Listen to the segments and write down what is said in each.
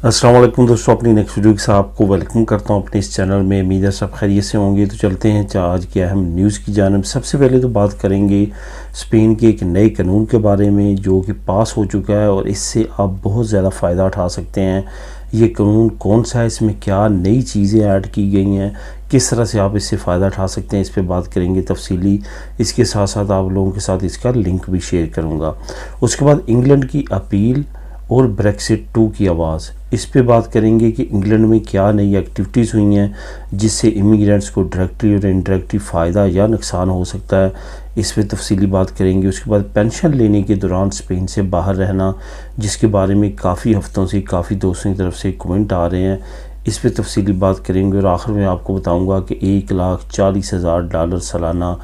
अस्सलाम वालेकुम दोस्तों, अपनी नेक्स्ट वीडियो के साथ आपको वेलकम करता हूं अपने इस चैनल में। उम्मीद है सब खैरियत से होंगे। तो चलते हैं आज की अहम न्यूज़ की जानिब। सबसे पहले तो बात करेंगे स्पेन के एक नए कानून के बारे में जो कि पास हो चुका है और इससे आप बहुत ज़्यादा फ़ायदा उठा सकते हैं। ये कानून कौन सा है, इसमें क्या नई चीज़ें ऐड की गई हैं, किस तरह से आप इससे फ़ायदा उठा सकते हैं, इस पर बात करेंगे तफसीली। इसके साथ साथ आप लोगों के साथ इसका लिंक भी शेयर करूँगा। उसके बाद इंग्लैंड की अपील और ब्रेक्सिट 2 की आवाज़, इस पे बात करेंगे कि इंग्लैंड में क्या नई एक्टिविटीज़ हुई हैं जिससे इमिग्रेंट्स को डायरेक्टली और इनडायरेक्टली फ़ायदा या नुकसान हो सकता है। इस पे तफसीली बात करेंगे। उसके बाद पेंशन लेने के दौरान स्पेन से बाहर रहना, जिसके बारे में काफ़ी हफ्तों से काफ़ी दोस्तों की तरफ से कमेंट आ रहे हैं, इस पे तफसीली बात करेंगे। और आखिर में आपको बताऊँगा कि $1,40,000 सालाना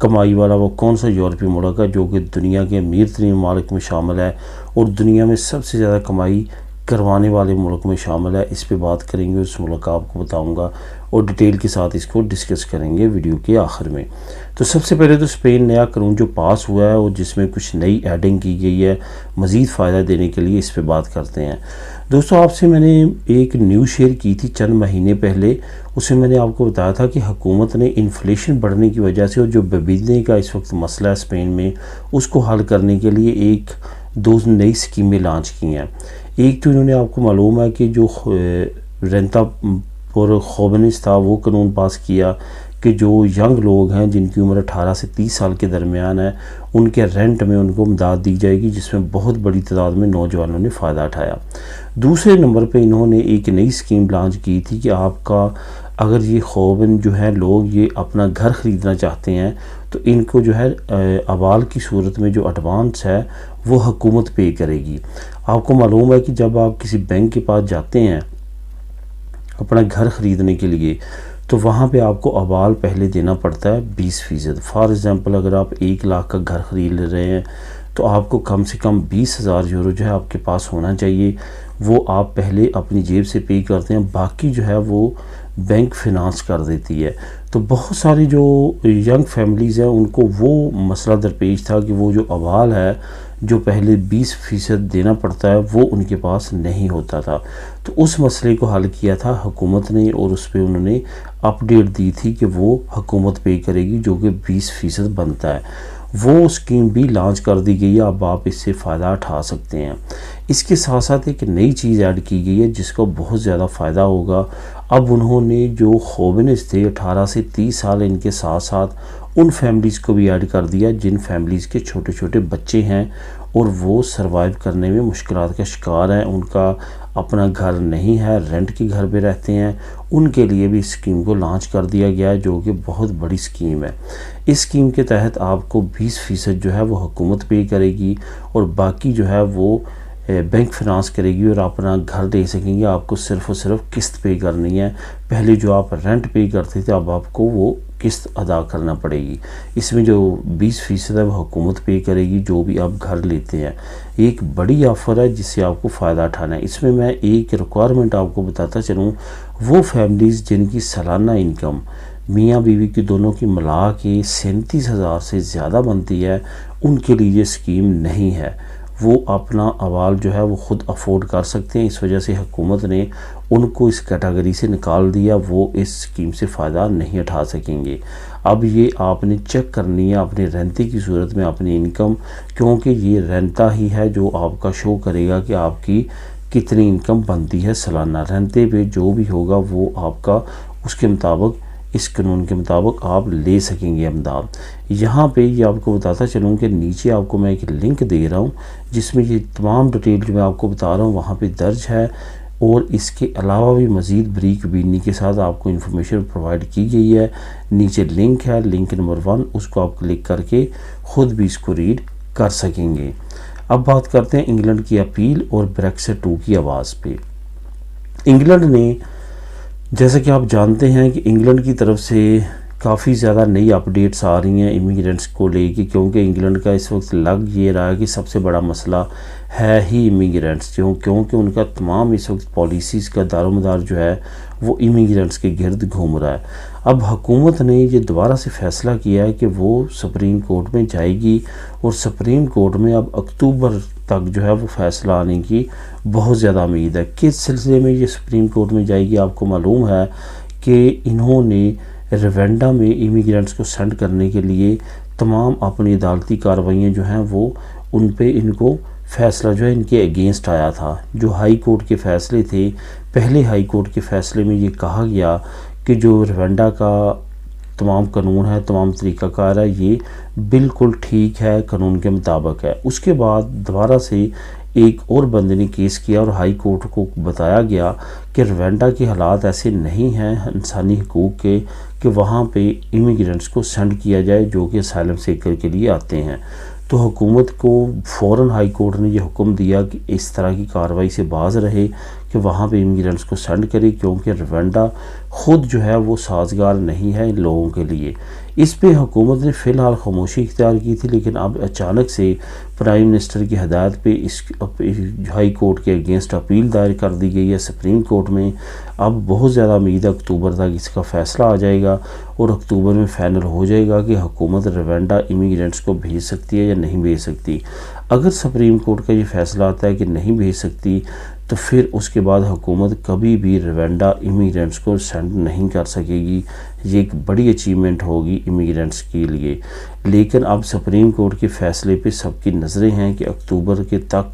कमाई वाला वो कौन सा यूरोपीय मुल्क है जो कि दुनिया के अमीर तरीन ममालिक में शामिल है और दुनिया में सबसे ज़्यादा कमाई करवाने वाले मुल्क में शामिल है। इस पे बात करेंगे, उस मुल्क का आपको बताऊंगा और डिटेल के साथ इसको डिस्कस करेंगे वीडियो के आखिर में। तो सबसे पहले तो स्पेन नया कानून जो पास हुआ है और जिसमें कुछ नई एडिंग की गई है मज़ीद फ़ायदा देने के लिए, इस पे बात करते हैं। दोस्तों, आपसे मैंने एक न्यूज़ शेयर की थी चंद महीने पहले। उसमें मैंने आपको बताया था कि हुकूमत ने इन्फ्लेशन बढ़ने की वजह से और जो बबीदने का इस वक्त मसला है स्पेन में, उसको हल करने के लिए दो नई स्कीमें लॉन्च की हैं। एक तो इन्होंने, आपको मालूम है कि जो रेंता और खोबनिस था, वो कानून पास किया कि जो यंग लोग हैं जिनकी उम्र 18 से 30 साल के दरमियान है, उनके रेंट में उनको इमदाद दी जाएगी, जिसमें बहुत बड़ी तादाद में नौजवानों ने फ़ायदा उठाया। दूसरे नंबर पे इन्होंने एक नई स्कीम लॉन्च की थी कि आपका अगर ये खोबन जो है लोग ये अपना घर ख़रीदना चाहते हैं तो इनको जो है अवाल की सूरत में जो एडवांस है वो हुकूमत पे करेगी। आपको मालूम है कि जब आप किसी बैंक के पास जाते हैं अपना घर ख़रीदने के लिए, तो वहाँ पे आपको अवाल पहले देना पड़ता है 20%। फॉर एग्ज़ाम्पल, अगर आप 1 लाख का घर ख़रीद रहे हैं तो आपको कम से कम 20,000 यूरो जो है आपके पास होना चाहिए। वो आप पहले अपनी जेब से पे करते हैं, बाकी जो है वो बैंक फिनांस कर देती है। तो बहुत सारी जो यंग फैमिलीज़ हैं उनको वो मसला दरपेश था कि वो जो अवाल है जो पहले 20% देना पड़ता है वो उनके पास नहीं होता था। तो उस मसले को हल किया था हुकूमत ने और उस पर उन्होंने अपडेट दी थी कि वो हुकूमत पे करेगी जो कि 20% बनता है। वो स्कीम भी लॉन्च कर दी गई है, अब आप इससे फ़ायदा उठा सकते हैं। इसके साथ साथ एक नई चीज़ ऐड की गई है जिसका बहुत ज़्यादा फ़ायदा होगा। अब उन्होंने जो खोबनिस थे 18 से 30 साल, इनके साथ साथ उन फैमिलीज़ को भी ऐड कर दिया जिन फैमिलीज़ के छोटे छोटे बच्चे हैं और वो सरवाइव करने में मुश्किलात का शिकार हैं, उनका अपना घर नहीं है, रेंट के घर पे रहते हैं, उनके लिए भी इस स्कीम को लॉन्च कर दिया गया है जो कि बहुत बड़ी स्कीम है। इस स्कीम के तहत आपको 20% जो है वो हुकूमत पे करेगी और बाकी जो है वो बैंक फिनांस करेगी और आप अपना घर ले सकेंगे। आपको सिर्फ़ और सिर्फ किस्त पे करनी है। पहले जो आप रेंट पे करते थे, अब आपको वो किस्त अदा करना पड़ेगी। इसमें जो 20% है वो हुकूमत पे करेगी जो भी आप घर लेते हैं। एक बड़ी ऑफ़र है जिससे आपको फ़ायदा उठाना है। इसमें मैं एक रिक्वायरमेंट आपको बताता चलूँ, वो फैमिलीज़ जिनकी सालाना इनकम मियाँ बीवी की दोनों की मिला के 37,000 से ज़्यादा बनती है, उनके लिए ये स्कीम नहीं है। वो अपना अवाल जो है वो ख़ुद अफोर्ड कर सकते हैं। इस वजह से हुकूमत ने उनको इस कैटेगरी से निकाल दिया, वो इस स्कीम से फ़ायदा नहीं उठा सकेंगे। अब ये आपने चेक करनी है अपने रेंते की सूरत में अपनी इनकम, क्योंकि ये रेंता ही है जो आपका शो करेगा कि आपकी कितनी इनकम बनती है सालाना। रेंते पे जो भी होगा वो आपका उसके मुताबिक, इस कानून के मुताबिक आप ले सकेंगे इमदाद। यहाँ पे ये आपको बताता चलूँ कि नीचे आपको मैं एक लिंक दे रहा हूँ जिसमें ये तमाम डिटेल जो मैं आपको बता रहा हूँ वहाँ पे दर्ज है और इसके अलावा भी मज़ीद बरीक बीनी के साथ आपको इन्फॉर्मेशन प्रोवाइड की गई है। नीचे लिंक है, लिंक नंबर 1, उसको आप क्लिक करके ख़ुद भी इसको रीड कर सकेंगे। अब बात करते हैं इंग्लैंड की अपील और ब्रेक्सिट 2 की आवाज़ पे। इंग्लैंड ने, जैसा कि आप जानते हैं कि इंग्लैंड की तरफ से काफ़ी ज़्यादा नई अपडेट्स आ रही हैं इमिग्रेंट्स को लेके, क्योंकि इंग्लैंड का इस वक्त लग ये रहा है कि सबसे बड़ा मसला है ही इमिग्रेंट्स, क्योंकि उनका तमाम इस वक्त पॉलिसीज़ का दारोमदार जो है वो इमिग्रेंट्स के गिर्द घूम रहा है। अब हुकूमत ने ये दोबारा से फ़ैसला किया है कि वो सुप्रीम कोर्ट में जाएगी और सुप्रीम कोर्ट में अब अक्टूबर तक जो है वो फ़ैसला आने की बहुत ज़्यादा उम्मीद है। किस सिलसिले में ये सुप्रीम कोर्ट में जाएगी? आपको मालूम है कि इन्होंने रवांडा में इमिग्रेंट्स को सेंड करने के लिए तमाम अपनी अदालती कार्रवाइयाँ जो हैं वो उन पे इनको फ़ैसला जो है इनके अगेंस्ट आया था। जो हाई कोर्ट के फ़ैसले थे, पहले हाई कोर्ट के फ़ैसले में ये कहा गया कि जो रवांडा का तमाम कानून है, तमाम तरीक़ाकार है, ये बिल्कुल ठीक है, कानून के मुताबिक है। उसके बाद दोबारा से एक और बंदे ने केस किया और हाई कोर्ट को बताया गया कि रवांडा के हालात ऐसे नहीं हैं इंसानी हकूक़ के कि वहाँ पे इमिग्रेंट्स को सेंड किया जाए जो कि असाइलम सीकर के लिए आते हैं। तो हुकूमत को फ़ौरन हाई कोर्ट ने यह हुक्म दिया कि इस तरह की कार्रवाई से बाज रहे कि वहाँ पे इमिग्रेंट्स को सेंड करे, क्योंकि रवांडा ख़ुद जो है वो साजगार नहीं है इन लोगों के लिए। इस पे हुकूमत ने फ़िलहाल खामोशी इख्तियार की थी, लेकिन अब अचानक से प्राइम मिनिस्टर की हदायत पे इस हाई कोर्ट के अगेंस्ट अपील दायर कर दी गई है सुप्रीम कोर्ट में। अब बहुत ज़्यादा उम्मीद है अक्टूबर तक इसका फ़ैसला आ जाएगा और अक्टूबर में फ़ाइनल हो जाएगा कि हुकूमत रवांडा इमिग्रेंट्स को भेज सकती है या नहीं भेज सकती। अगर सुप्रीम कोर्ट का ये फ़ैसला आता है कि नहीं भेज सकती, तो फिर उसके बाद हुकूमत कभी भी रवांडा इमिग्रेंट्स को सेंड नहीं कर सकेगी। ये एक बड़ी अचीवमेंट होगी इमिग्रेंट्स के लिए। लेकिन अब सुप्रीम कोर्ट के फ़ैसले पे सबकी नज़रें हैं कि अक्टूबर के तक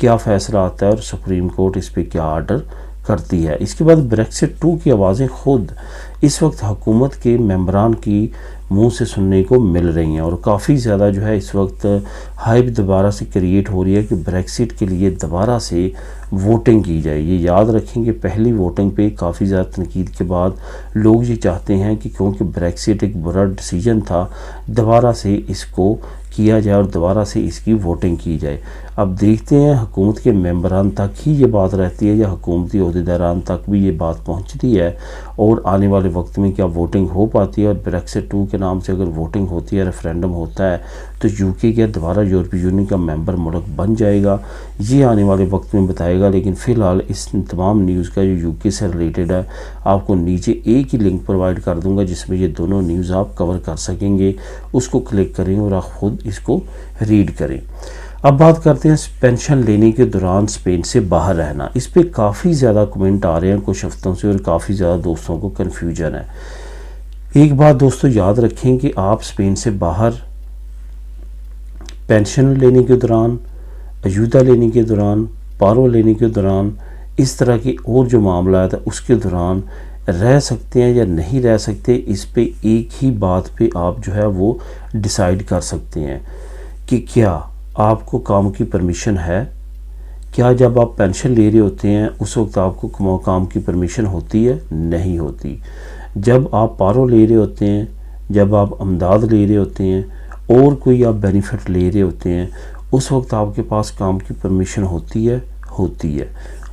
क्या फ़ैसला आता है और सुप्रीम कोर्ट इस पर क्या आर्डर करती है। इसके बाद ब्रेक्सिट 2 की आवाज़ें खुद इस वक्त हुकूमत के मेंबरान की मुंह से सुनने को मिल रही हैं और काफ़ी ज़्यादा जो है इस वक्त हाइप दोबारा से क्रिएट हो रही है कि ब्रेक्सिट के लिए दोबारा से वोटिंग की जाए। ये याद रखें कि पहली वोटिंग पे काफ़ी ज़्यादा तनकीद के बाद लोग ये चाहते हैं कि क्योंकि ब्रेक्सिट एक बुरा डिसीजन था, दोबारा से इसको किया जाए और दोबारा से इसकी वोटिंग की जाए। अब देखते हैं हुकूमत के मेंबरान तक ही ये बात रहती है या हुकूमती ओहदेदारान तक भी ये बात पहुंचती है और आने वाले वक्त में क्या वोटिंग हो पाती है। और ब्रेक्सिट 2 के नाम से अगर वोटिंग होती है, रेफरेंडम होता है, तो यूके क्या दोबारा यूरोपीय यूनियन का मेंबर मुल्क बन जाएगा, ये आने वाले वक्त में बताएगा। लेकिन फ़िलहाल इस तमाम न्यूज़ का जो यूके से रिलेटेड है, आपको नीचे एक ही लिंक प्रोवाइड कर दूंगा जिसमें ये दोनों न्यूज़ आप कवर कर सकेंगे। उसको क्लिक करें और आप ख़ुद इसको रीड करें। अब बात करते हैं पेंशन लेने के दौरान स्पेन से बाहर रहना। इस पर काफ़ी ज़्यादा कमेंट आ रहे हैं कुछ हफ्तों से और काफ़ी ज़्यादा दोस्तों को कन्फ्यूजन है। एक बात दोस्तों याद रखें कि आप स्पेन से बाहर पेंशन लेने के दौरान, अयूदा लेने के दौरान, पारो लेने के दौरान, इस तरह के और जो मामला है उसके दौरान रह सकते हैं या नहीं रह सकते, इस पे एक ही बात पे आप जो है वो डिसाइड कर सकते हैं कि क्या आपको काम की परमिशन है। क्या जब आप पेंशन ले रहे होते हैं उस वक्त आपको काम की परमिशन होती है? नहीं होती। जब आप पारो ले रहे होते हैं, जब आप अमदाद ले रहे होते हैं और कोई आप बेनिफिट ले रहे होते हैं, उस वक्त आपके पास काम की परमिशन होती है? होती है।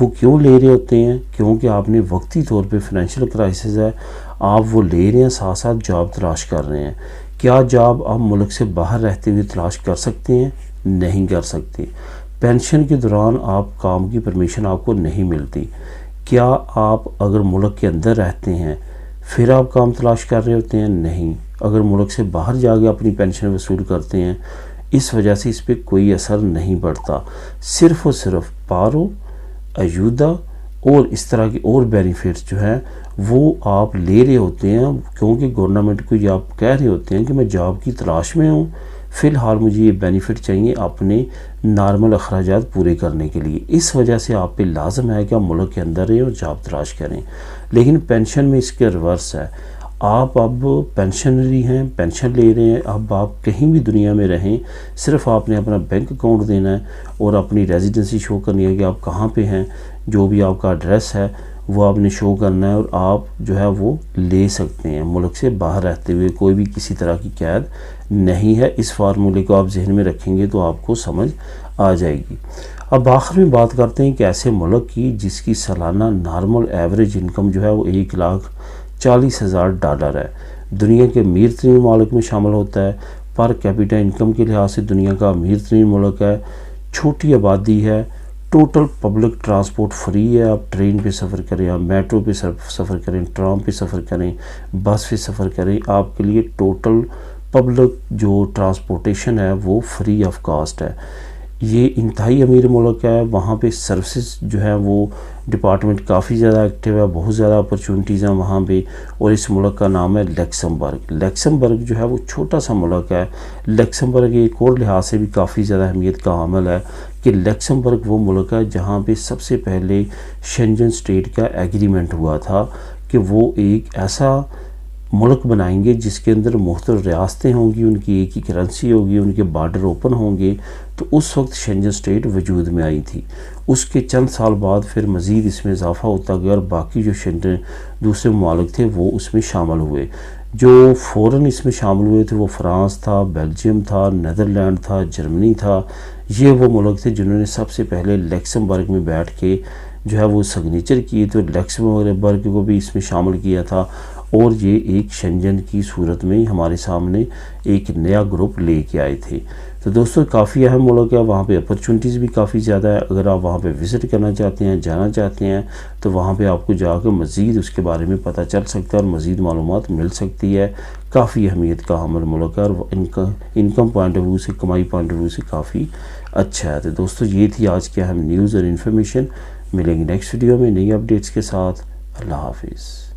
वो क्यों ले रहे होते हैं? क्योंकि आपने वक्ती तौर पे फाइनेंशियल क्राइसिस है, आप वो ले रहे हैं, साथ साथ जॉब तलाश कर रहे हैं। क्या जॉब आप मुल्क से बाहर रहते हुए तलाश कर सकते हैं? नहीं कर सकते। पेंशन के दौरान आप काम की परमिशन आपको नहीं मिलती। क्या आप अगर मुल्क के अंदर रहते हैं फिर आप काम तलाश कर रहे होते हैं? नहीं। अगर मुल्क से बाहर जाके अपनी पेंशन वसूल करते हैं, इस वजह से इस पर कोई असर नहीं पड़ता। सिर्फ़ और सिर्फ पारो, अयूदा और इस तरह के और बेनिफिट्स जो हैं वो आप ले रहे होते हैं क्योंकि गवर्नमेंट को ये आप कह रहे होते हैं कि मैं जॉब की तलाश में हूँ, फ़िलहाल मुझे ये बेनिफिट चाहिए अपने नॉर्मल अखराजात पूरे करने के लिए। इस वजह से आप पे लाजम है कि आप मुल्क के अंदर रहें और जॉब तलाश करें। लेकिन पेंशन में इसके रिवर्स है। आप अब पेंशनरी हैं, पेंशन ले रहे हैं, अब आप कहीं भी दुनिया में रहें, सिर्फ आपने अपना बैंक अकाउंट देना है और अपनी रेजिडेंसी शो करनी है कि आप कहाँ पे हैं, जो भी आपका एड्रेस है वो आपने शो करना है और आप जो है वो ले सकते हैं मुल्क से बाहर रहते हुए। कोई भी किसी तरह की कैद नहीं है। इस फार्मूले को आप जहन में रखेंगे तो आपको समझ आ जाएगी। अब आखिर में बात करते हैं कि ऐसे मुल्क की जिसकी सालाना नॉर्मल एवरेज इनकम जो है वो $1,40,000 है। दुनिया के अमीर तरीन मुल्क में शामिल होता है। पर कैपिटा इनकम के लिहाज से दुनिया का अमीर तरीन मुल्क है। छोटी आबादी है। टोटल पब्लिक ट्रांसपोर्ट फ्री है। आप ट्रेन पे सफ़र करें, आप मेट्रो पे सफ़र करें, ट्राम पे सफ़र करें, बस पे सफ़र करें, आपके लिए टोटल पब्लिक जो ट्रांसपोर्टेशन है वो फ्री ऑफ कॉस्ट है। ये इंतहाई अमीर मुल्क है। वहाँ पे सर्विसेज जो है वो डिपार्टमेंट काफ़ी ज़्यादा एक्टिव है, बहुत ज़्यादा अपॉर्चुनिटीज़ हैं वहाँ पे। और इस मुल्क का नाम है लक्समबर्ग। लक्समबर्ग जो है वो छोटा सा मुल्क है। लक्समबर्ग एक और लिहाज से भी काफ़ी ज़्यादा अहमियत का हामिल है कि लक्समबर्ग वो मुल्क है जहाँ पे सबसे पहले शेंजन स्टेट का एग्रीमेंट हुआ था कि वो एक ऐसा मुल्क बनाएंगे जिसके अंदर मुख्तलिफ रियासतें होंगी, उनकी एक ही करेंसी होगी, उनके बॉर्डर ओपन होंगे। तो उस वक्त शेंजन स्टेट वजूद में आई थी। उसके चंद साल बाद फिर मज़ीद इसमें इजाफा होता गया और बाकी जो शेंजन दूसरे ममालिक थे वो उसमें शामिल हुए। जो फ़ौरन इसमें शामिल हुए थे वो फ्रांस था, बेल्जियम था, नीदरलैंड था, जर्मनी था। ये वो मुल्क थे जिन्होंने सबसे पहले लक्समबर्ग में बैठ के जो है वो सिग्नेचर किए। तो लक्समबर्ग को भी इसमें शामिल किया था और ये एक शेंजन की सूरत में ही हमारे सामने एक नया ग्रुप लेके आए थे। तो दोस्तों काफ़ी अहम मुल्क है। वहाँ पे अपॉर्चुनिटीज़ भी काफ़ी ज़्यादा है। अगर आप वहाँ पे विज़िट करना चाहते हैं, जाना चाहते हैं, तो वहाँ पे आपको जाकर मज़ीद उसके बारे में पता चल सकता है और मज़ीद मालूमात मिल सकती है। काफ़ी अहमियत का हामिल मुल्क है और इनकम पॉइंट ऑफ व्यू से, कमाई पॉइंट ऑफ व्यू से काफ़ी अच्छा है। तो दोस्तों ये थी आज की अहम न्यूज़ और इन्फॉर्मेशन। मिलेंगे नेक्स्ट वीडियो में नई अपडेट्स के साथ। अल्लाह हाफिज़।